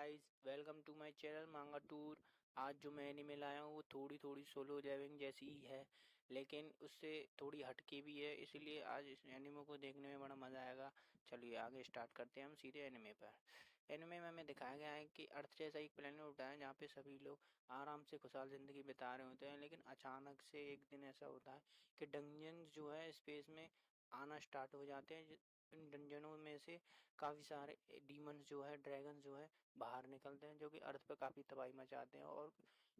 Guys, welcome to my channel manga tour. आज जो मैं एनीमे लाया हूँ वो थोड़ी सोलो लेवलिंग जैसी ही है, लेकिन उससे थोड़ी हटके भी है, इसलिए आज इस एनीमे को देखने में बड़ा मज़ा आएगा। चलिए आगे स्टार्ट करते हैं हम सीधे एनीमे पर। एनीमे में हमें दिखाया गया है कि अर्थ जैसा एक प्लेनेट होता है जहाँ पे सभी लोग आराम से खुशहाल ज़िंदगी बिता रहे होते हैं, लेकिन अचानक से एक दिन ऐसा होता है कि डंजन्स जो है स्पेस में आना स्टार्ट हो जाते हैं। इन डंजनों में से काफ़ी सारे डीमंस जो है, ड्रैगन जो है, बाहर निकलते हैं, जो कि अर्थ पे काफ़ी तबाही मचाते हैं। और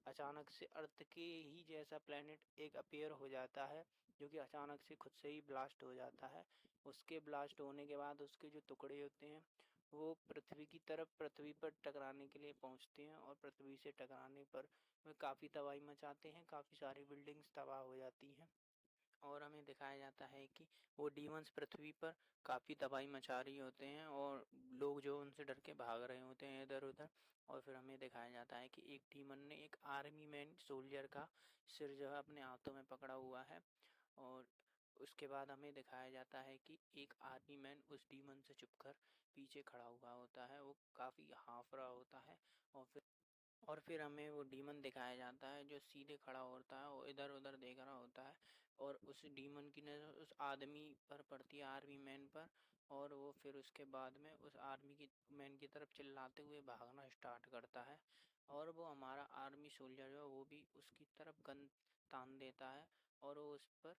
अचानक से अर्थ के ही जैसा प्लेनेट एक अपीयर हो जाता है, जो कि अचानक से खुद से ही ब्लास्ट हो जाता है। उसके ब्लास्ट होने के बाद उसके जो टुकड़े होते हैं वो पृथ्वी की तरफ, पृथ्वी पर टकराने के लिए पहुंचते हैं, और पृथ्वी से टकराने पर वे काफ़ी तबाही मचाते हैं, काफ़ी सारी बिल्डिंग्स तबाह हो जाती हैं। और हमें दिखाया जाता है कि वो डीमंस पृथ्वी पर काफ़ी तबाही मचा रही होते हैं, और लोग जो उनसे डर के भाग रहे होते हैं इधर उधर। और फिर हमें दिखाया जाता है कि एक डीमन ने एक आर्मी मैन सोल्जर का सिर जो है अपने हाथों में पकड़ा हुआ है। और उसके बाद हमें दिखाया जाता है कि एक आर्मी मैन उस डीमन से छुपकर पीछे खड़ा हुआ होता है, वो काफ़ी हांफ रहा होता है। और फिर हमें वो डीमन दिखाया जाता है जो सीधे खड़ा होता है, वो इधर उधर देख रहा होता है, और उस डीमन की नज़र उस आदमी पर पड़ती है, आर्मी मैन पर। और वो फिर उसके बाद में उस आर्मी की मैन की तरफ चिल्लाते हुए भागना स्टार्ट करता है। और वो हमारा आर्मी सोल्जर जो है वो भी उसकी तरफ गन तान देता है, और वो उस पर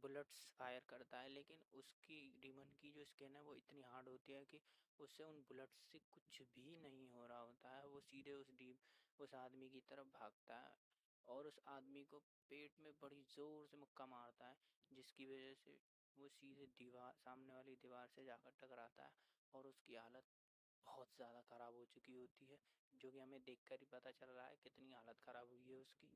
बुलेट्स फायर करता है, लेकिन उसकी डीमन की जो स्किन है वो इतनी हार्ड होती है कि उससे उन बुलेट्स से कुछ भी नहीं हो रहा होता है। वो सीधे उस आदमी की तरफ भागता है, और उस आदमी को पेट में बड़ी जोर से मुक्का मारता है, जिसकी वजह से वो सीधे दीवार, सामने वाली दीवार से जाकर टकराता है, और उसकी हालत बहुत ज़्यादा ख़राब हो चुकी होती है, जो कि हमें देखकर ही पता चल रहा है कितनी हालत ख़राब हुई है उसकी।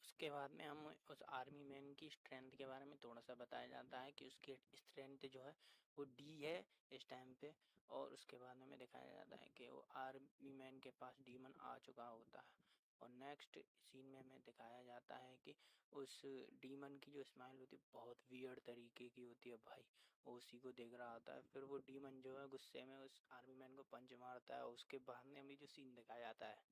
उसके बाद में हम उस आर्मी मैन की स्ट्रेंथ के बारे में थोड़ा सा बताया जाता है कि उसकी स्ट्रेंथ जो है वो डी है इस टाइम पे। और उसके बाद में हमें दिखाया जाता है कि वो आर्मी मैन के पास डीमन आ चुका होता है। और नेक्स्ट सीन में हमें दिखाया जाता है कि उस डीमन की जो स्माइल होती है बहुत वियर्ड तरीके की होती है भाई। वो उसी को देख रहा होता है, फिर वो डीमन जो है गुस्से में उस आर्मी मैन को पंच मारता है। और उसके बाद में हमें जो सीन दिखाया जाता है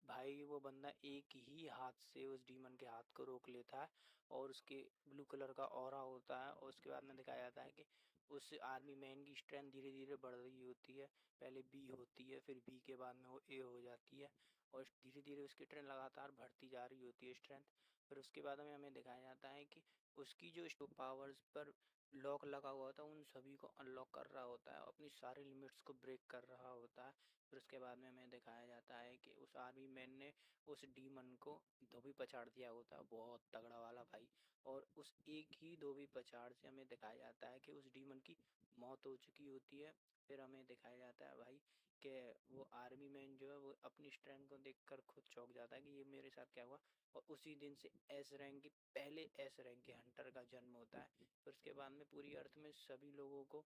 भाई, वो बंदा एक ही हाथ से उस डीमन के हाथ को रोक लेता है, और उसके ब्लू कलर का ऑरा होता है। और उसके बाद में दिखाया जाता है कि उस आर्मी मैन की स्ट्रेंथ धीरे धीरे बढ़ रही होती है। पहले बी होती है, फिर बी के बाद में वो ए हो जाती है, और धीरे धीरे उसकी ट्रेंड लगातार बढ़ती जा रही होती है स्ट्रेंथ। फिर उसके बाद में हमें दिखाया जाता है कि उसकी जो पावर्स पर लॉक लगा हुआ होता है उन सभी को अनलॉक कर रहा होता है, अपनी सारी लिमिट्स को ब्रेक कर रहा होता है। फिर उसके बाद में हमें दिखाया जाता है कि उस आर्मी मैन ने उस डीमन को धोबी पछाड़ दिया होता है, बहुत तगड़ा वाला भाई। और उस एक ही धोबी पछाड़ से हमें दिखाया जाता है कि उस डीमन की मौत हो चुकी होती है। फिर हमें दिखाया जाता है भाई कि वो आर्मी मैन जो है वो अपनी स्ट्रेंथ को देखकर खुद चौंक जाता है कि ये मेरे साथ क्या हुआ। और उसी दिन से एस रैंक की पहले एस रैंक के हंटर का जन्म होता है। फिर उसके बाद में पूरी अर्थ में सभी लोगों को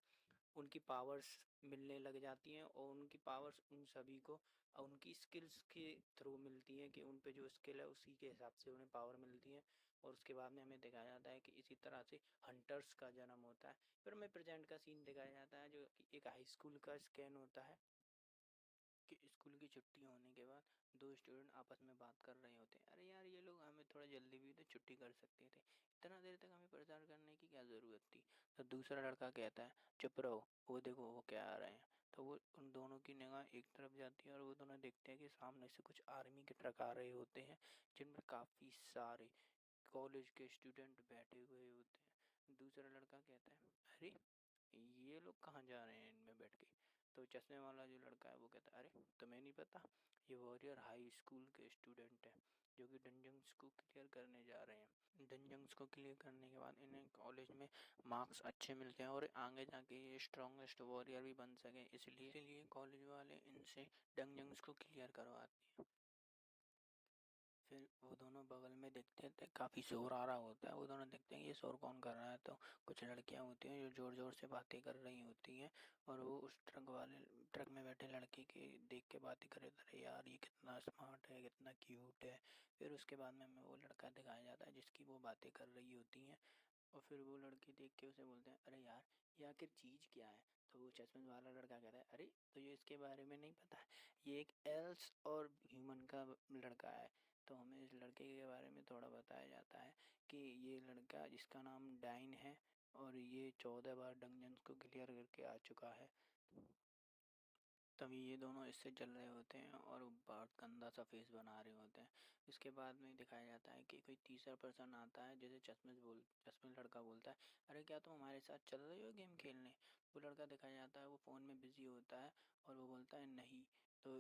उनकी पावर्स मिलने लग जाती हैं, और उनकी पावर्स उन सभी को उनकी स्किल्स के थ्रू मिलती हैं कि उन पे जो स्किल है उसी के हिसाब से उन्हें पावर मिलती है। और उसके बाद में हमें दिखाया जाता है कि इसी तरह से हंटर्स का जन्म होता है। फिर हमें प्रेजेंट का सीन दिखाया जाता है जो कि एक हाई स्कूल का स्कैन होता है कि स्कूल की छुट्टी होने के बाद दो स्टूडेंट आपस में बात कर रहे होते हैं, अरे यार ये लोग, हमें थोड़ा जल्दी भी तो छुट्टी कर सकते थे, इतना देर तक हमें परेशान करने की क्या ज़रूरत थी। तो दूसरा लड़का कहता है चुप रहो, वो देखो वो क्या आ रहे हैं। तो वो उन दोनों की निगाह एक तरफ जाती है, और वो दोनों देखते हैं कि सामने से कुछ आर्मी के ट्रक आ रहे होते हैं, जिनमें काफ़ी सारे कॉलेज के स्टूडेंट बैठे हुए होते हैं। दूसरा लड़का कहता है अरे ये लोग कहाँ जा रहे हैं इनमें बैठ के। तो चश्मे वाला जो लड़का है वो कहता है अरे तुम्हें नहीं पता, ये वॉरियर हाई स्कूल के स्टूडेंट हैं जो कि डंजन्स को क्लियर करने जा रहे हैं। डंजन्स को क्लियर करने के बाद इन्हें कॉलेज में मार्क्स अच्छे मिलते हैं, और आगे जाके ये स्ट्रॉन्गेस्ट वॉरियर भी बन सके, इसलिए कॉलेज वाले इनसे डंजन्स को क्लियर करवाते हैं। फिर वो दोनों बगल में देखते थे, काफ़ी शोर आ रहा होता है, वो दोनों देखते हैं ये शोर कौन कर रहा है। तो कुछ लड़कियां होती हैं जो ज़ोर ज़ोर से बातें कर रही होती हैं, और वो उस ट्रक में बैठे लड़के के देख के बातें करे, अरे यार ये कितना स्मार्ट है, कितना क्यूट है। फिर उसके बाद में हमें वो लड़का दिखाया जाता है जिसकी वो बातें कर रही होती हैं, और फिर वो लड़की देख के उसे बोलते हैं अरे यार ये आखिर चीज़ क्या है। तो चश्मे वाला लड़का कहता है, अरे तुझे इसके बारे में नहीं पता है, ये एक एल्स और ह्यूमन का लड़का है। तो हमें इस लड़के के बारे में थोड़ा बताया जाता है कि ये लड़का जिसका नाम डाइन है और ये 14 बार डंजन्स को क्लियर करके आ चुका है। तभी ये दोनों इससे चल रहे होते हैं और बहुत गंदा सा फेस बना रहे होते हैं। इसके बाद में दिखाया जाता है कि कोई तीसरा पर्सन आता है जिसे चश्मे लड़का बोलता है, अरे क्या तुम हमारे साथ चल रहे हो गेम खेलने। वो लड़का दिखाया जाता है वो फ़ोन में बिजी होता है और वो बोलता है नहीं। तो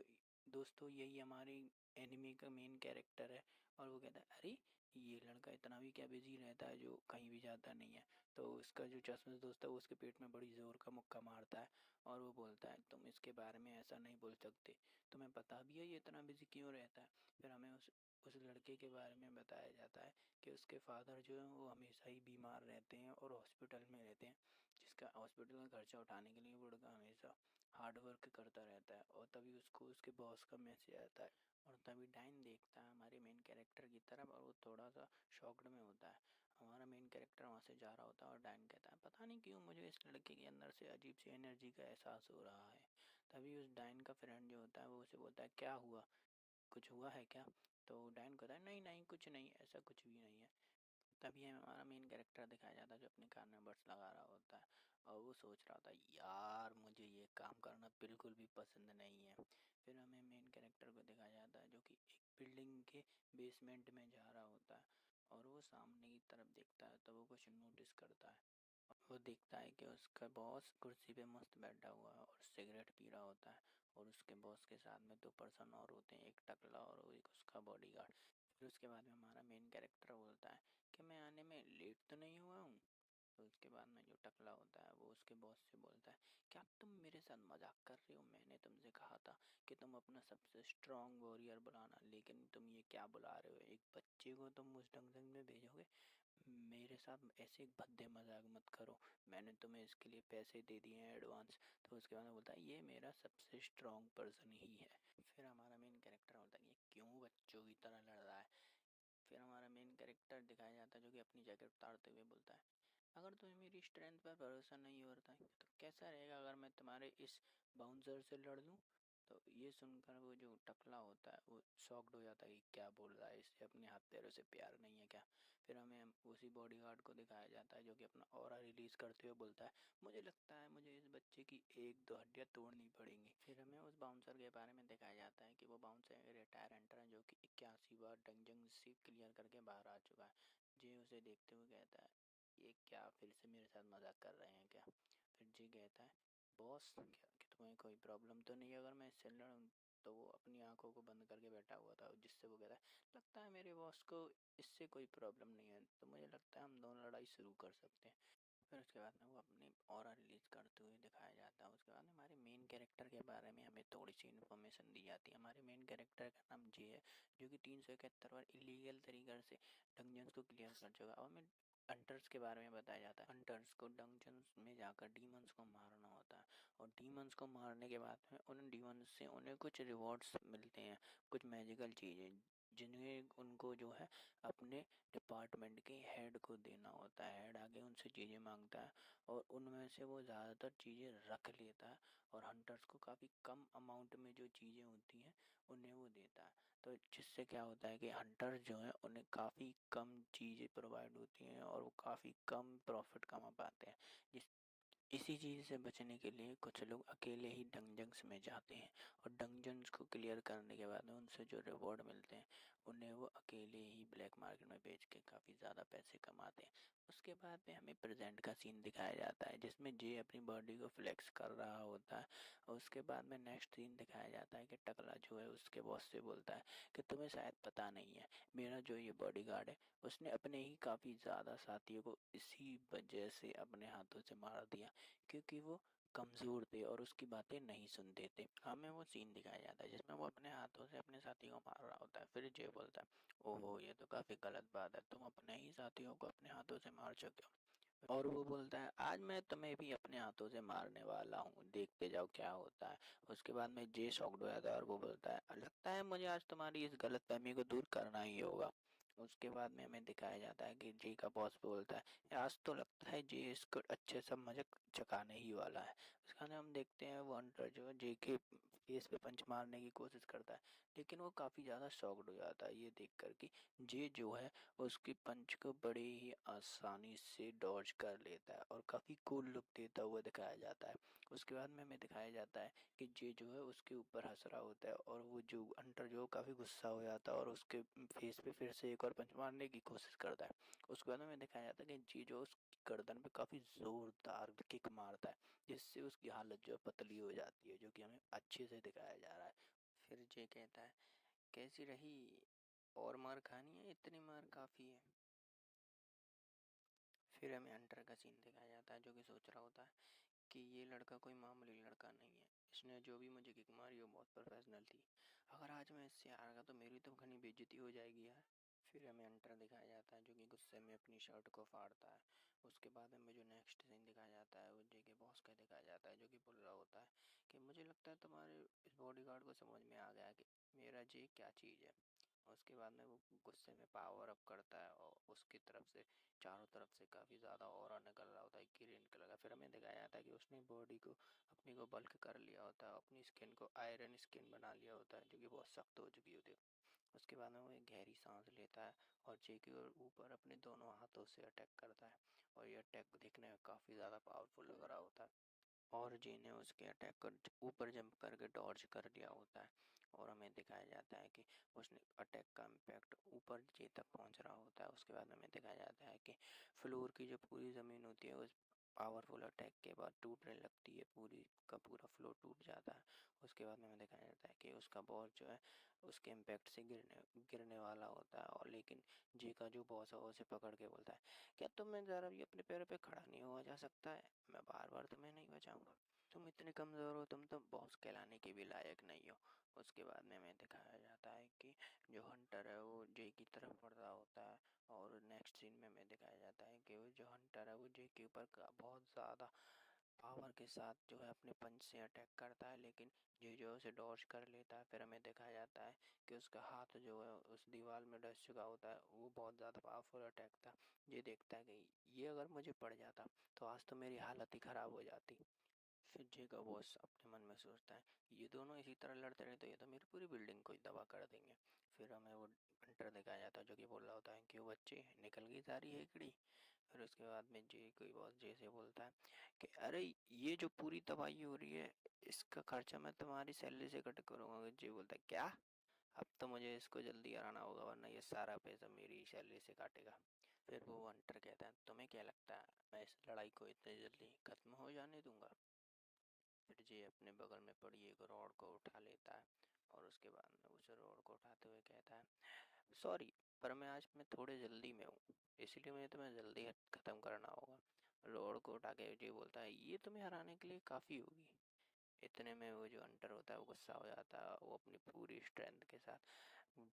दोस्तों यही हमारी एनिमी का मेन कैरेक्टर है। और वो कहता है, अरे ये लड़का इतना भी क्या बिजी रहता है जो कहीं भी जाता नहीं है। तो उसका जो चश्मे दोस्त है वो उसके पेट में बड़ी ज़ोर का मुक्का मारता है और वो बोलता है, तुम इसके बारे में ऐसा नहीं बोल सकते, तुम्हें पता भी है ये इतना बिजी क्यों रहता है। फिर हमें उस लड़के के बारे में बताया जाता है कि उसके फादर जो है वो हमेशा ही बीमार रहते हैं और हॉस्पिटल में रहते हैं, जिसका हॉस्पिटल का खर्चा उठाने के लिए वो लड़का हमेशा हार्ड वर्क करता रहता है। और तभी उसको उसके बॉस का मैसेज आता है और तभी डाइन देखता है हमारे मेन कैरेक्टर की तरफ और वो थोड़ा सा शॉक्ड में होता है। हमारा मेन कैरेक्टर वहाँ से जा रहा होता है और डाइन कहता है, पता नहीं क्यों मुझे इस लड़के के अंदर से अजीब सी एनर्जी का एहसास हो रहा है। तभी उस डाइन का फ्रेंड जो होता है वो उसे बोलता है, क्या हुआ, कुछ हुआ है क्या। तो डाइन कहता है, नहीं नहीं कुछ नहीं, ऐसा कुछ भी नहीं है। तभी हमारा मेन कैरेक्टर दिखाया जाता है जो अपने कान में बड्स लगा रहा होता है और वो सोच रहा होता है, यार मुझे ये काम करना बिल्कुल भी पसंद नहीं है। फिर हमें मेन कैरेक्टर को दिखाया जाता है जो कि एक बिल्डिंग के बेसमेंट में जा रहा होता है और वो सामने की तरफ देखता है तो वो कुछ नोटिस करता है। वो देखता है कि उसका बॉस कुर्सी पे मस्त बैठा हुआ है और सिगरेट पी रहा होता है और उसके बॉस के साथ में 2 पर्सन और होते हैं, एक टकला और एक उसका बॉडीगार्ड। फिर उसके बाद में हमारा मेन कैरेक्टर बोलता है कि मैं आने में लेट तो नहीं हुआ हूँ। तो उसके बाद में जो टकला होता है वो उसके बॉस से बोलता है, क्या तुम मेरे साथ मजाक कर रहे हो, मैंने तुमसे कहा था कि तुम अपना सबसे स्ट्रांग वॉरियर बुलाना, लेकिन तुम ये क्या बुला रहे हो, एक बच्चे को तुम उस ढंग में भेजोगे। मेरे साथ ऐसे एक भद्दे मजाक मत करो, मैंने तुम्हें इसके लिए पैसे दे दिए हैं एडवांस। तो उसके बाद बोलता है, ये मेरा सबसे स्ट्रांग पर्सन ही है। फिर हमारा मेन कैरेक्टर बोलता है, ये क्यों बच्चों की तरह लड़ रहा है। फिर हमारा मेन कैरेक्टर दिखाया जाता है जो कि अपनी जैकेट उतारते हुए बोलता है, अगर तुम्हें मेरी स्ट्रेंथ पर भरोसा नहीं होता है तो कैसा रहेगा अगर मैं तुम्हारे इस बाउंसर से लड़ लूँ। तो ये सुनकर वो जो टकला होता है वो शॉक्ड हो जाता है कि क्या बोल रहा है, इससे अपने हाथ पैरों से प्यार नहीं है क्या। फिर हमें उसी बॉडीगार्ड को दिखाया जाता है जो कि अपना ऑरा रिलीज करते हुए बोलता है, मुझे लगता है मुझे इस बच्चे की 1-2 हड्डियाँ तोड़नी पड़ेंगी। फिर हमें उस बाउंसर के बारे में दिखाया जाता है कि वो बाउंसर रिटायर एंटर है जो कि 81 बार डंजन से क्लियर करके बाहर आ चुका है। जे उसे देखते हुए कहता है, ये क्या फिर से मेरे साथ मजाक कर रहे हैं क्या। फिर जी कहता है, बॉस क्या कि तुम्हें कोई प्रॉब्लम तो नहीं है अगर मैं इससे लड़ूं। तो वो अपनी आंखों को बंद करके बैठा हुआ था जिससे वो कहता है, लगता है मेरे बॉस को इससे कोई प्रॉब्लम नहीं है, तो मुझे लगता है हम दोनों लड़ाई शुरू कर सकते हैं। फिर उसके बाद में वो अपनी ऑरा रिलीज करते हुए दिखाया जाता है। उसके बाद में हमारे मेन कैरेक्टर के बारे में हमें थोड़ी सी इन्फॉर्मेशन दी जाती है। हमारे मेन कैरेक्टर का नाम जे है जो कि 371 बार इलीगल तरीके से डंजन्स को क्लियर कर चुका है। और हमें हंटर्स के बारे में बताया जाता है, हंटर्स को डंजन्स में जाकर डीमंस को मारना होता है और डीमंस को मारने के बाद में उन डीमंस से उन्हें कुछ रिवॉर्ड्स मिलते हैं, कुछ मैजिकल चीज़ें जिन्हें उनको जो है अपने डिपार्टमेंट के हेड को देना होता है। हेड आगे उनसे चीज़ें मांगता है और उनमें से वो ज़्यादातर चीज़ें रख लेता है और हंटर्स को काफ़ी कम अमाउंट में जो चीज़ें होती हैं उन्हें वो देता है। तो जिससे क्या होता है कि हंटर्स जो हैं उन्हें काफ़ी कम चीज़ें प्रोवाइड होती हैं और वो काफ़ी कम प्रॉफिट कमा पाते हैं। जिस इसी चीज़ से बचने के लिए कुछ लोग अकेले ही डंजन्स में जाते हैं और डंजन्स को क्लियर करने के बाद में उनसे जो रिवॉर्ड मिलते हैं उन्हें वो अकेले ही ब्लैक मार्केट में बेच के काफ़ी ज़्यादा पैसे कमाते हैं। उसके बाद में हमें प्रेजेंट का सीन दिखाया जाता है जिसमें जे अपनी बॉडी को फ्लेक्स कर रहा होता है। और उसके बाद में नेक्स्ट सीन दिखाया जाता है कि टकला जो है उसके बॉस से बोलता है कि तुम्हें शायद पता नहीं है, मेरा जो ये बॉडीगार्ड है उसने अपने ही काफ़ी ज़्यादा साथियों को इसी वजह से अपने हाथों से मार दिया क्योंकि वो कमज़ोर थे और उसकी बातें नहीं सुनते थे। हमें वो सीन दिखाया जाता है जिसमें वो अपने हाथों से अपने साथी को मार रहा होता है। फिर जय बोलता है, ओहो ये तो काफ़ी गलत बात है, तुम अपने ही साथियों को अपने हाथों से मार चुके हो। और वो बोलता है, आज मैं तुम्हें भी अपने हाथों से मारने वाला हूँ, देखते जाओ क्या होता है। उसके बाद में जे शॉक्ड हो जाता है और वो बोलता है, लगता है मुझे आज तुम्हारी इस गलतफहमी को दूर करना ही होगा। उसके बाद में हमें दिखाया जाता है कि जे का बॉस बोलता है, आज तो लगता है जे इसको अच्छे से मजाक चकाने ही वाला है। इस गाने हम देखते हैं वो हंटर जो है जे के फेस पे पंच मारने की कोशिश करता है, लेकिन वो काफ़ी ज़्यादा शॉक्ड हो जाता है ये देख कर कि जे जो है उसकी पंच को बड़े ही आसानी से डॉज कर लेता है और काफ़ी कूल लुक देता हुआ दिखाया जाता है। उसके बाद में हमें दिखाया जाता है कि जे जो है उसके ऊपर हंस रहा होता है और वो जो हंटर जो काफ़ी गुस्सा हो जाता है और उसके फेस पे फिर से एक और पंच मारने की कोशिश करता है। उसके बाद में हमें दिखाया जाता है कि जे जो उसकी गर्दन पे काफ़ी ज़ोरदार किक मारता है, जिससे उसकी हालत जो है पतली हो जाती है, जो कि हमें अच्छे से दिखाया जा रहा है। फिर जे कहता है कैसी रही, और मार खानी है, इतनी मार काफ़ी है। फिर हमें हंटर का सीन दिखाया जाता है जो कि सोच रहा होता है कि ये लड़का कोई मामूली लड़का नहीं है, इसने जो भी मुझे किक मारी वो बहुत प्रोफेशनल थी। अगर आज मैं इससे हार गया तो मेरी तो घनी बेइज्जती हो जाएगी यार। फिर हमें अंटर दिखाया जाता है जो कि गुस्से में अपनी शर्ट को फाड़ता है। उसके बाद हमें जो नेक्स्ट सीन दिखाया जाता है वो जे के बॉस का दिखाया जाता है जो कि बोल रहा होता है कि मुझे लगता है तुम्हारे इस बॉडीगार्ड को समझ में आ गया कि मेरा जे क्या चीज़ है। उसके बाद में वो गुस्से में पावर अप करता है और उसकी तरफ से चारों तरफ से काफ़ी ज़्यादा ऑरा निकल रहा होता है ग्रीन कलर का। फिर हमें दिखाया जाता है कि उसने बॉडी को अपनी को बल्क कर लिया होता है, अपनी स्किन को आयरन स्किन बना लिया होता है जो कि बहुत सख्त हो चुकी होती है। उसके बाद में वो एक गहरी सांस लेता है और जे के ऊपर अपने दोनों हाथों से अटैक करता है और ये अटैक देखने में काफ़ी ज़्यादा पावरफुल लग रहा होता है और जे ने उसके अटैक कर ऊपर जंप करके डॉज कर दिया होता है। और हमें दिखाया जाता है कि उसने अटैक का इम्पैक्ट ऊपर जे तक पहुंच रहा होता है। उसके बाद हमें दिखाया जाता है कि फ्लोर की जो पूरी ज़मीन होती है उस पावरफुल अटैक के बाद टूटने लगती है, पूरी का पूरा फ्लोर टूट जाता है। उसके बाद में हमें दिखाया जाता है कि उसका बॉस जो है उसके इम्पैक्ट से गिरने गिरने वाला होता है और लेकिन जे का जो बॉस है वो उसे पकड़ के बोलता है क्या तुम्हें ज़रा भी अपने पैरों पे खड़ा नहीं हुआ जा सकता है, मैं बार बार तुम्हें नहीं बचाऊंगा, तुम इतने कमज़ोर हो, तुम तो बॉस कहलाने के भी लायक नहीं हो। उसके बाद में हमें दिखाया जाता है कि जो हंटर है वो जे की तरफ बढ़ रहा होता है और नेक्स्ट सीन में हमें दिखाया जाता है कि वो जो हंटर है वो जे के ऊपर बहुत ज़्यादा पावर के साथ जो है अपने पंच से अटैक करता है, लेकिन जे जो है उसे डॉज कर लेता है। फिर हमें दिखाया जाता है कि उसका हाथ जो है उस दीवार में डस चुका होता है, वो बहुत ज़्यादा पावरफुल अटैक था। ये देखता है कि ये अगर मुझे पड़ जाता तो आज तो मेरी हालत ही ख़राब हो जाती। फिर जे का बॉस अपने मन में सोचता है ये दोनों इसी तरह लड़ते रहे तो ये तो मेरी पूरी बिल्डिंग को ही तबाह कर देंगे। फिर हमें वो हंटर दिखाया जाता है जो कि बोल रहा होता है क्यों बच्चे निकल गई सारी हेकड़ी। फिर उसके बाद में जे कोई बॉस जे से बोलता है कि अरे ये जो पूरी तबाही हो रही है इसका खर्चा मैं तुम्हारी सैलरी से कट करूंगा। जे बोलता है क्या, अब तो मुझे इसको जल्दी हराना होगा वरना ये सारा पैसा मेरी सैलरी से काटेगा। फिर वो हंटर कहता है तुम्हें क्या लगता है मैं इस लड़ाई को इतनी जल्दी खत्म हो जाने दूंगा। फिर जे अपने बगल में पड़ी एक रॉड को उठा लेता है और उसके बाद में उस रॉड को उठाते हुए कहता है सॉरी पर मैं थोड़े जल्दी में हूँ, इसलिए मुझे तुम्हें जल्दी ख़त्म करना होगा। रॉड को उठा के जे बोलता है ये तुम्हें हराने के लिए काफ़ी होगी। इतने में वो जो हंटर होता है वो गुस्सा हो जाता है, वो अपनी पूरी स्ट्रेंथ के साथ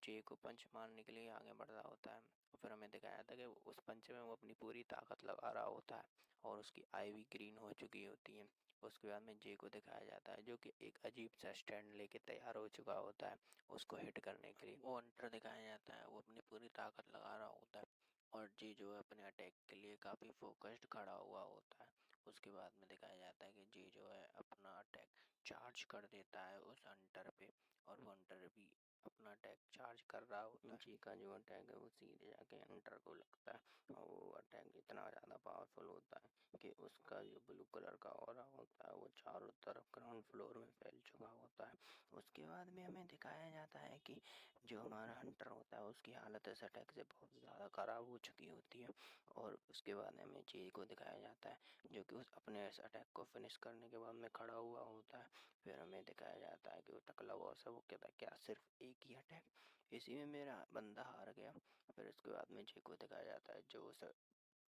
जे को पंच मारने के लिए आगे बढ़ रहा होता है। और फिर हमें दिखाया था कि उस पंच में वो अपनी पूरी ताकत लगा रहा होता है और उसकी आई भी ग्रीन हो चुकी होती है। उसके बाद में जे को दिखाया जाता है जो कि एक अजीब सा स्टैंड लेके तैयार हो चुका होता है उसको हिट करने के लिए। वो हंटर दिखाया जाता है वो अपनी पूरी ताकत लगा रहा होता है और जे जो है अपने अटैक के लिए काफ़ी फोकस्ड खड़ा हुआ होता है। उसके बाद में दिखाया जाता है कि जे जो है अपना अटैक चार्ज कर देता है उस हंटर पे और वो हंटर भी अपना अटैक चार्ज कर रहा होता है। जी का जो अटैक है वो सीधे जाके हंटर को लगता है और वो अटैक इतना ज़्यादा पावरफुल होता है कि उसका जो ब्लू कलर का ऑरा होता है वो चारों तरफ ग्राउंड फ्लोर में फैल चुका होता है। उसके बाद में हमें दिखाया जाता है कि जो हमारा हंटर होता है उसकी हालत इस अटैक से बहुत ज़्यादा ख़राब हो चुकी होती है और उसके बाद हमें जे को दिखाया जाता है जो कि उस अपने इस अटैक को फिनिश करने के बाद में खड़ा हुआ होता है। फिर हमें दिखाया जाता है कि वो टकला बॉस है वो कहता है क्या सिर्फ एक ही अटैक, इसी में मेरा बंदा हार गया। फिर उसके बाद में जे को दिखाया जाता है जो उस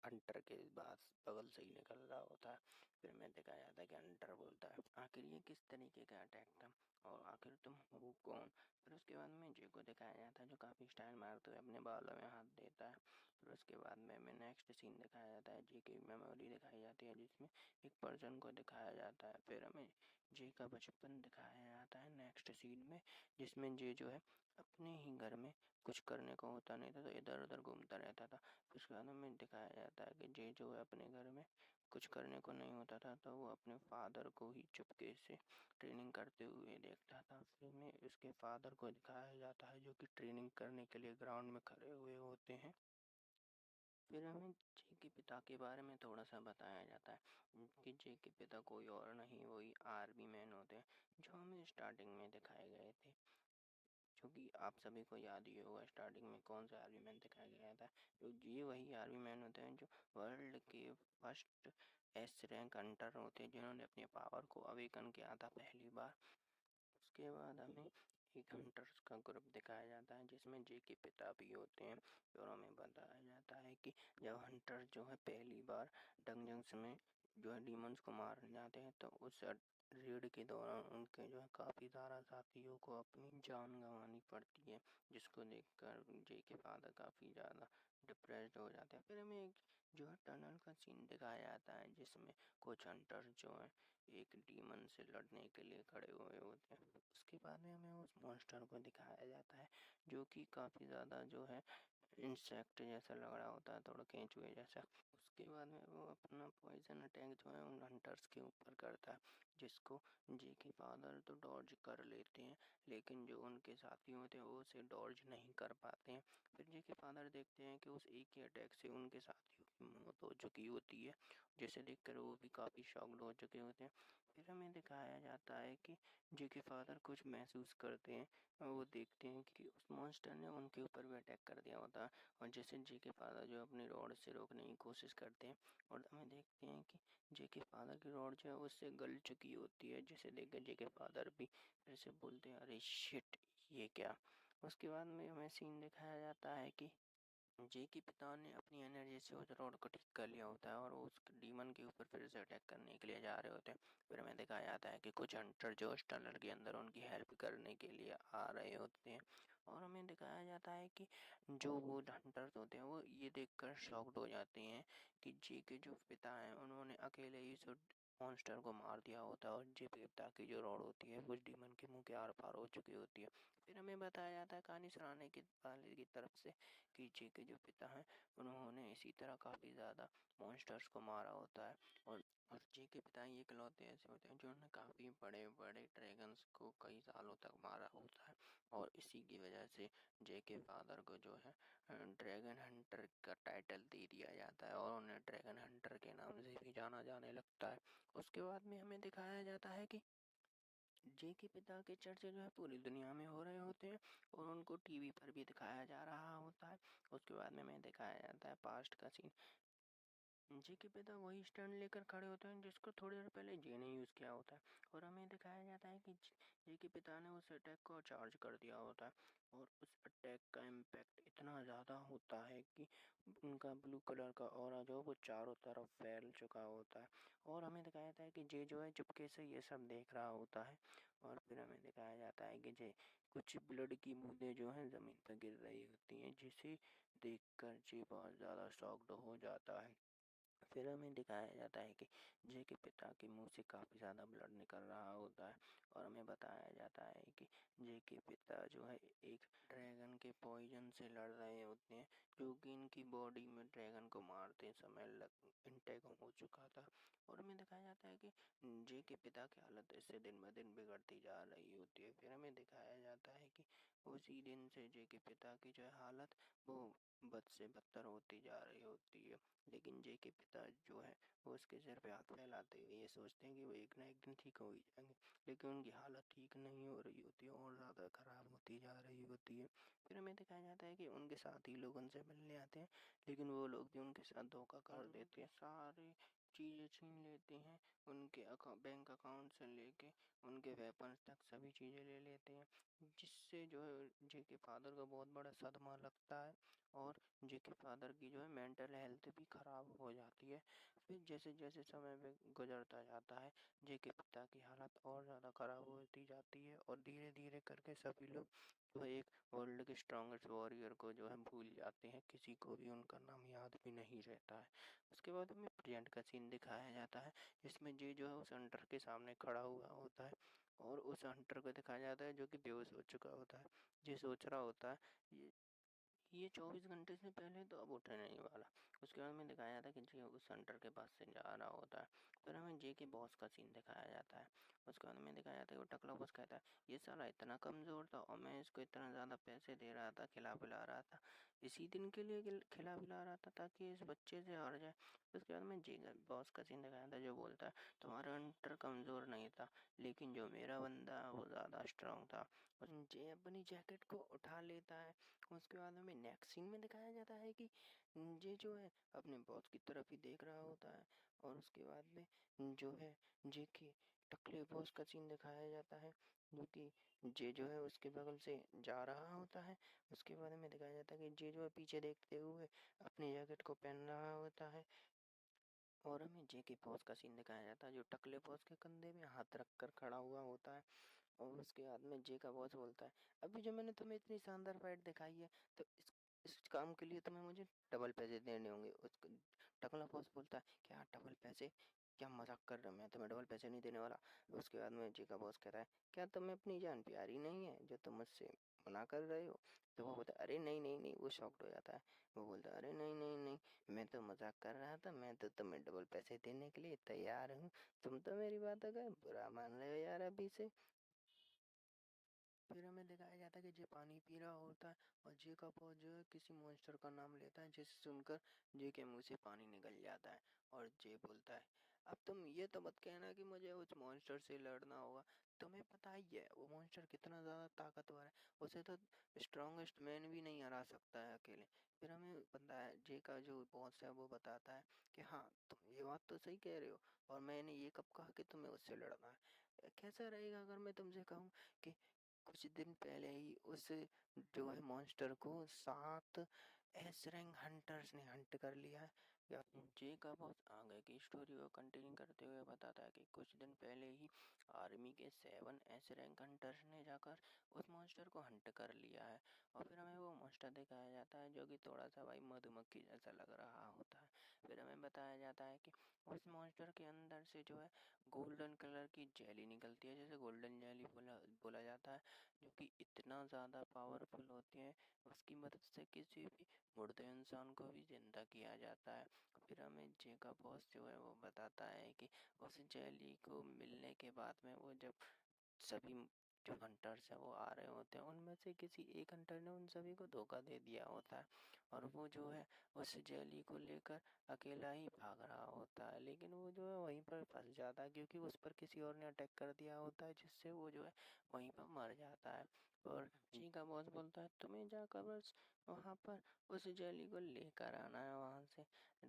हंटर के बाद बगल से ही निकल रहा होता है। फिर हमें दिखाया जाता है कि हंटर बोलता है आखिर ये किस तरीके का अटैक था और आखिर तुम हो कौन। फिर उसके बाद में जे को दिखाया जाता है जो काफ़ी स्टाइल मारते हुए अपने बालों में हाथ देता है। फिर उसके बाद में हमें नेक्स्ट सीन दिखाया जाता है जे की मेमोरी दिखाई जाती है जिसमें एक पर्सन को दिखाया जाता है। फिर हमें जे का बचपन दिखाया जाता है नेक्स्ट सीन में जिसमें जे जो है अपने ही घर में कुछ करने को होता नहीं था तो इधर उधर घूमता रहता था। फिर उसके बाद में दिखाया जाता है कि जे जो है अपने घर में कुछ करने को नहीं होता था तो वो अपने फादर को ही चुपके से ट्रेनिंग करते हुए देखता था। फिर में उसके फादर को दिखाया जाता है जो कि ट्रेनिंग करने के लिए ग्राउंड में खड़े हुए होते हैं। फिर हमें जे के पिता के बारे में थोड़ा सा बताया जाता है कि जे के पिता कोई और नहीं वही आर्मी मैन होते हैं जो हमें स्टार्टिंग में दिखाए गए थे। क्योंकि आप सभी को याद ही होगा स्टार्टिंग में कौन सा आर्मी मैन दिखाया गया था। तो ये वही आर्मी मैन होते हैं जो वर्ल्ड के फर्स्ट एस रैंक हंटर होते हैं जिन्होंने अपने पावर को अवेकन किया था पहली बार। उसके बाद हमें एक हंटर्स का ग्रुप दिखाया जाता है जिसमें जे के पिता भी होते हैं और हमें बताया जाता है कि जब हंटर जो है पहली बार डंजन्स में जो है डीमंस को मारने जाते हैं तो उस रेड के दौरान उनके जो है काफ़ी सारा साथियों को अपनी जान गंवानी पड़ती है जिसको देखकर जे के फादर काफ़ी ज़्यादा डिप्रेस्ड हो जाते हैं। फिर हमें एक जो है टनल का सीन दिखाया जाता है जिसमें कुछ हंटर्स जो है एक डीमन से लड़ने के लिए खड़े हुए होते हैं। उसके बाद में हमें उस मॉन्स्टर को दिखाया जाता है जो कि काफ़ी ज़्यादा जो है इंसेक्ट जैसा लग रहा होता है थोड़ा केंचुए जैसा। उसके बाद में वो अपना पॉइजन अटैक जो है उन हंटर्स के ऊपर करता है जिसको जे के फादर तो डॉज कर लेते हैं लेकिन जो उनके साथी होते हैं वो उसे डॉज नहीं कर पाते हैं। फिर जे के फादर देखते हैं कि उस एक ही अटैक से उनके साथियों की मौत हो चुकी होती है जिसे देखकर वो भी काफ़ी शॉक्ड हो चुके होते हैं। फिर हमें दिखाया जाता है कि जे के फादर कुछ महसूस करते हैं और वो देखते हैं कि उस मॉन्स्टर ने उनके ऊपर भी अटैक कर दिया होता है और जैसे जे के फादर जो अपनी रॉड से रोकने की कोशिश करते हैं और हमें देखते हैं कि जे के फादर की रॉड जो है उससे गल चुकी होती है जिसे देखकर जे के फादर भी फिर से बोलते हैं अरे शिट ये क्या। उसके बाद में हमें सीन दिखाया जाता है कि जे के पिता ने अपनी एनर्जी से उस रॉड को ठीक कर लिया होता है और वो उस डीमन के ऊपर फिर से अटैक करने के लिए जा रहे होते हैं। फिर हमें दिखाया जाता है कि कुछ हंटर जो उस टनल के अंदर उनकी हेल्प करने के लिए आ रहे होते हैं और हमें दिखाया जाता है कि जो वो हंटर्स होते हैं वो ये देखकर शॉक्ड हो जाते हैं कि जे के जो पिता हैं उन्होंने अकेले ही उस मॉन्स्टर को मार दिया होता है और जे के पिता की जो रॉड होती है वो डीमन के मुंह के आर पार हो चुकी होती है। फिर हमें बताया जाता है कहानी सुनाने के वाले की तरफ से कि जे के जो पिता हैं उन्होंने इसी तरह काफ़ी ज़्यादा मॉन्स्टर्स को मारा होता है और जे के पिता ही इकलौते ऐसे होते हैं जिन्होंने काफ़ी बड़े बड़े ड्रैगन्स को कई सालों तक मारा होता है और इसी की वजह से जे के फादर को जो है ड्रैगन हंटर का टाइटल दे दिया जाता है और उन्हें ड्रैगन हंटर के नाम से भी जाना जाने लगता है। उसके बाद में हमें दिखाया जाता है कि जे के पिता के चर्चे जो है पूरी दुनिया में हो रहे होते हैं और उनको टीवी पर भी दिखाया जा रहा होता है। उसके बाद में हमें दिखाया जाता है पास्ट का सीन। जे के पिता वही स्टैंड लेकर खड़े होते हैं जिसको थोड़ी देर पहले जे ने यूज़ किया होता है और हमें दिखाया जाता है कि जे के पिता ने उस अटैक को चार्ज कर दिया होता है और उस अटैक का इम्पैक्ट इतना ज़्यादा होता है कि उनका ब्लू कलर का ऑरा जो वो चारों तरफ फैल चुका होता है और हमें दिखाया जाता है कि जे जो है चुपके से ये सब देख रहा होता है और फिर हमें दिखाया जाता है कि जे कुछ ब्लड की बूंदें जो हैं ज़मीन पर गिर रही होती हैं जिसे देखकर जे बहुत ज़्यादा शॉक्ड हो जाता है। फिर हमें दिखाया जाता है कि जे के पिता के मुंह से काफ़ी ज़्यादा ब्लड निकल रहा होता है और हमें बताया जाता है कि जे के पिता जो है एक ड्रैगन के पॉइजन से लड़ रहे होते हैं जो कि इनकी बॉडी में ड्रैगन को मारते समय इंटेक हो चुका था और हमें दिखाया जाता है कि जे के पिता की हालत इससे दिन ब दिन बिगड़ती जा रही होती है। फिर हमें दिखाया जाता है कि उसी दिन से जे के पिता की जो है हालत वो बद से बदतर होती जा रही होती है लेकिन जे के पिता जो है वो उसके सिर पे हाथ फैलाते हुए ये सोचते हैं कि वो एक ना एक दिन ठीक हो ही जाएंगे लेकिन उनकी हालत ठीक नहीं हो रही होती है और ज़्यादा ख़राब होती जा रही होती है। फिर हमें दिखाया जाता है कि उनके साथी लोग उनसे मिलने आते हैं लेकिन वो लोग भी उनके साथ धोखा कर देते हैं सारे चीज़ें छीन लेते हैं उनके बैंक अकाउंट से लेके उनके वेपन्स तक सभी चीज़ें ले लेते हैं जिससे जो है जे के फादर को बहुत बड़ा सदमा लगता है और जे के फादर की जो है मेंटल हेल्थ भी ख़राब हो जाती है। फिर जैसे जैसे समय पे गुजरता जाता है जे के पिता की हालत और ज़्यादा ख़राब होती जाती है और धीरे धीरे करके सभी लोग जो है एक वर्ल्ड के स्ट्रॉन्गेस्ट वॉरियर को जो है भूल जाते हैं किसी को भी उनका नाम याद भी नहीं रहता है। उसके बाद हमें प्रेजेंट का सीन दिखाया जाता है जिसमें जे जो है उस हंटर के सामने खड़ा हुआ होता है और उस हंटर को दिखाया जाता है जो कि बेहोश हो चुका होता है। ये सोच रहा होता है ये ये 24 घंटे से पहले तो अब उठने नहीं वाला। उसके बाद में दिखाया जाता है कि जे उस हंटर के पास से जा रहा होता है। फिर हमें जे के बॉस का सीन दिखाया जाता है। उसके बाद में दिखाया जाता है वो टकला बॉस कहता है ये साला इतना कमज़ोर था और मैं इसको इतना ज़्यादा पैसे दे रहा था, खिला पिला रहा था, इसी दिन के लिए खिला पिला रहा था ताकि इस बच्चे से हार जाए। उसके बाद में जे बॉस का सीन दिखाया जाता है जो बोलता है तुम्हारा हंटर कमज़ोर नहीं था, लेकिन जो मेरा बंदा है वो ज़्यादा स्ट्रांग था। और जे अपनी जैकेट को उठा लेता है। उसके बाद हमें नेक्स्ट सीन में दिखाया जाता है कि ये जो है अपने बॉस की तरफ ही देख रहा होता है। और उसके बाद में जो है जे के टकले बॉस का सीन दिखाया जाता है जो कि जे जो है उसके बगल से जा रहा होता है। उसके बारे में दिखाया जाता है कि जे जो है पीछे देखते हुए अपनी जैकेट को पहन रहा होता है। और हमें जे के बॉस का सीन दिखाया जाता है जो टकले बॉस के कंधे में हाथ रख कर खड़ा हुआ होता है। और उसके बाद में जे का बॉस बोलता है अभी जो मैंने तुम्हें इतनी शानदार फाइट दिखाई है तो इस काम के लिए तुम्हें मुझे डबल पैसे देने होंगे। उसको टकला बॉस बोलता है क्या डबल पैसे, क्या मजाक कर रहे हो, मैं तुम्हें डबल पैसे नहीं देने वाला। उसके बाद में जे का बॉस कहता है क्या तुम्हें अपनी जान प्यारी नहीं है जो तुम मुझसे मना कर रहे हो। तो वो बोलता है अरे नहीं नहीं नहीं, वो शॉक्ड हो जाता है। वो बोलता है अरे नहीं नहीं नहीं, मैं तो मजाक कर रहा था, मैं तो तुम्हें डबल पैसे देने के लिए तैयार हूँ। तुम तो मेरी बात अगर बुरा मान रहे हो यार अभी से। फिर हमें दिखाया जाता है कि जे पानी पी रहा होता है और जे का बॉस जो है किसी मॉन्स्टर का नाम लेता है जिसे सुनकर जे के मुंह से पानी निकल जाता है। और जे बोलता है अब तुम ये तो मत कहना कि मुझे उस मॉन्स्टर से लड़ना होगा, तुम्हें पता ही है वो मॉन्स्टर कितना ज़्यादा ताकतवर है, उसे तो स्ट्रॉन्गेस्ट मैन भी नहीं हरा सकता है अकेले। फिर हमें पता है जे का जो बॉस है वो बताता है कि हाँ तुम ये बात तो सही कह रहे हो और मैंने ये कब कहा कि तुम्हें उससे लड़ना है। कैसा रहेगा अगर मैं तुमसे कहूँ कि कुछ दिन पहले ही उस जो है मॉन्स्टर को 7 एस रैंक हंटर्स ने हंट कर लिया है। या जे का बहुत आगे की स्टोरी को कंटिन्यू करते हुए बताता है कि कुछ दिन पहले ही आर्मी के 7 एस रैंक हंटर्स ने जाकर उस मॉन्स्टर को हंट कर लिया है। और फिर हमें वो मॉन्स्टर दिखाया जाता है जो कि थोड़ा सा भाई मधुमक्खी जैसा लग रहा होता है। फिर हमें बताया जाता है कि उस मॉन्स्टर के अंदर से जो है गोल्डन कलर की जेली निकलती है, जैसे गोल्डन जेली बोला बोला जाता है, जो कि इतना ज़्यादा पावरफुल होती है उसकी मदद से किसी भी मुर्दे इंसान को भी जिंदा किया जाता है। फिर हमें जे का बॉस जो है वो बताता है कि उस जेली को मिलने के बाद में वो जब सभी जो हंटर्स हैं वो आ रहे होते हैं उनमें से किसी एक हंटर ने उन सभी को धोखा दे दिया होता है। और वो जो है उस जेली को लेकर अकेला ही भाग रहा होता है, लेकिन वो जो है वहीं पर फंस जाता है क्योंकि उस पर किसी और ने अटैक कर दिया होता है जिससे वो जो है वहीं पर मर जाता है। और जी का बॉस बोलता है तुम्हें जाकर बस वहाँ पर उस जेली को लेकर आना है वहाँ से,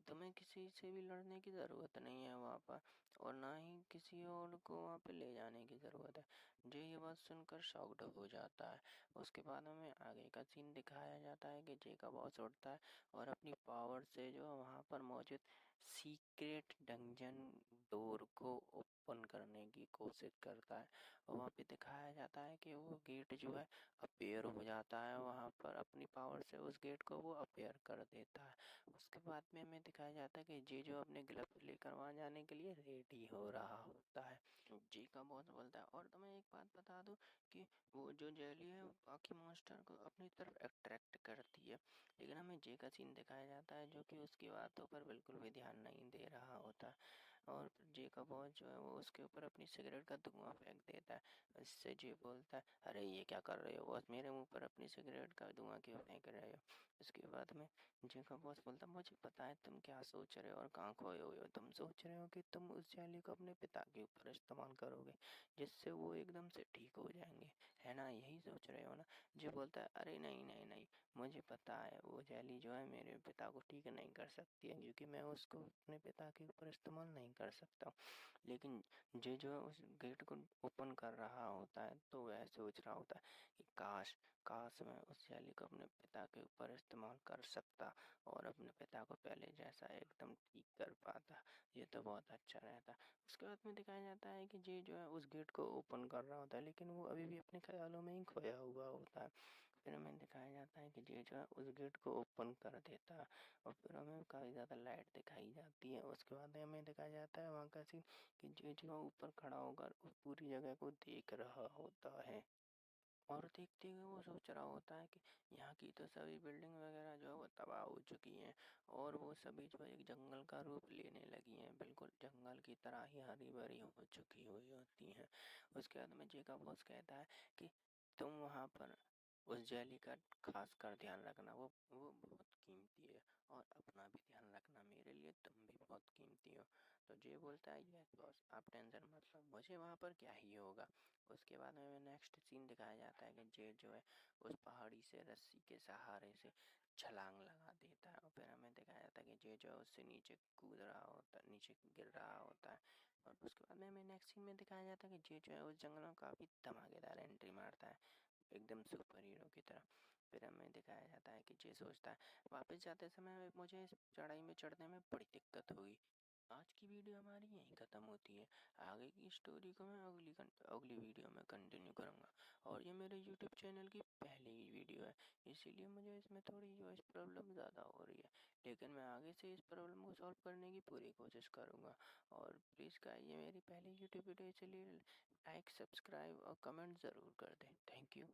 तुम्हें किसी से भी लड़ने की ज़रूरत नहीं है वहाँ पर और ना ही किसी और को वहाँ पे ले जाने की ज़रूरत है। जो ये बात सुनकर शॉक्ड हो जाता है। उसके बाद हमें आगे का सीन दिखाया जाता है कि जे का बॉस उठता है और अपनी पावर से जो है वहाँ पर मौजूद सीक्रेट डंजन डोर को ओपन करने की कोशिश करता है। और वहाँ पे दिखाया जाता है कि वो गेट जो है अपीयर हो जाता है, वहाँ पर अपनी पावर से उस गेट को वो अपीयर कर देता है। उसके बाद में हमें दिखाया जाता है कि जे जो अपने ग्लव्स लेकर वहाँ जाने के लिए रेडी हो रहा होता है। जी का बॉस बोलता है और तुम्हें एक बात बता दूं कि वो जो जेली है वो बाकी मॉन्स्टर को अपनी तरफ अट्रैक्ट करती है, लेकिन हमें जे का सीन दिखाया जाता है जो कि उसकी बातों पर बिल्कुल भी ध्यान नहीं दे रहा होता है। और जे का बॉस जो है वो उसके ऊपर अपनी सिगरेट का धुआं फेंक देता है। इससे जे बोलता है अरे ये क्या कर रहे हो बॉस, मेरे मुंह पर अपनी सिगरेट का धुआं क्यों फेंक रहे हो। इसके बाद में जे का बॉस बोलता मुझे पता है तुम क्या सोच रहे हो और कहाँ खोए हुए हो, तुम सोच रहे हो कि तुम उस जेली को अपने पिता के ऊपर इस्तेमाल करोगे जिससे वो एकदम से ठीक हो जाएंगे, है ना, यही सोच रहे हो ना। जे बोलता है अरे नहीं नहीं नहीं, मुझे पता है वो जेली जो है मेरे पिता को ठीक नहीं कर सकती है क्योंकि मैं उसको अपने पिता के ऊपर इस्तेमाल नहीं कर सकता। लेकिन जे जो है उस गेट को ओपन कर रहा होता है तो वह सोच रहा होता है कि काश काश मैं उस जेली को अपने पिता के ऊपर इस्तेमाल कर सकता और अपने पिता को पहले जैसा एकदम ठीक कर पाता, ये तो बहुत अच्छा रहता। उसके बाद में दिखाया जाता है कि जे जो है उस गेट को ओपन कर रहा होता है लेकिन वो अभी भी अपने ख्यालों में ही खोया हुआ होता है। फिर हमें दिखाया जाता है कि जे जो है उस गेट को ओपन कर देता है और फिर हमें काफ़ी ज़्यादा लाइट दिखाई जाती है। उसके बाद हमें दिखाया जाता है वहाँ का सीन कि जे जो ऊपर खड़ा होकर उस पूरी जगह को देख रहा होता है और देखते हुए वो सोच रहा होता है कि यहाँ की तो सभी बिल्डिंग वगैरह जो है वो तबाह हो चुकी हैं और वो सभी जो है एक जंगल का रूप लेने लगी हैं, बिल्कुल जंगल की तरह ही हरी भरी हो चुकी हुई होती हैं। उसके बाद में जेकब बॉस कहता है कि तुम वहाँ पर उस जेली का खास कर ध्यान रखना, वो बहुत कीमती है और अपना भी ध्यान रखना, मेरे लिए तुम भी बहुत कीमती हो। तो जे बोलता है यस बॉस आप टेंशन मत लो, मुझे वहाँ पर क्या ही होगा। उसके बाद में नेक्स्ट सीन दिखाया जाता है कि जे जो है उस पहाड़ी से रस्सी के सहारे से छलांग लगा देता है और फिर हमें दिखाया जाता है कि जे जो है उससे नीचे कूद रहा होता है, नीचे गिर रहा होता है। और उसके बाद में हमें नेक्स्ट सीन में दिखाया जाता है कि जे जो है उस जंगल में काफ़ी धमाकेदार एंट्री मारता है, एकदम सुपर हीरो की तरह। फिर हमें दिखाया जाता है कि जे सोचता है वापस जाते समय मुझे इस चढ़ाई में चढ़ने में बड़ी दिक्कत हुई। आज की वीडियो हमारी यहीं ख़त्म होती है, आगे की स्टोरी को मैं अगली वीडियो में कंटिन्यू करूँगा। और ये मेरे यूट्यूब चैनल की पहली ही वीडियो है, इसीलिए मुझे इसमें थोड़ी वॉइस प्रॉब्लम ज़्यादा हो रही है, लेकिन मैं आगे से इस प्रॉब्लम को सॉल्व करने की पूरी कोशिश करूँगा। और प्लीज़ गाइस ये मेरी पहली यूट्यूब वीडियो, इसलिए लाइक सब्सक्राइब और कमेंट ज़रूर कर दें। Thank you.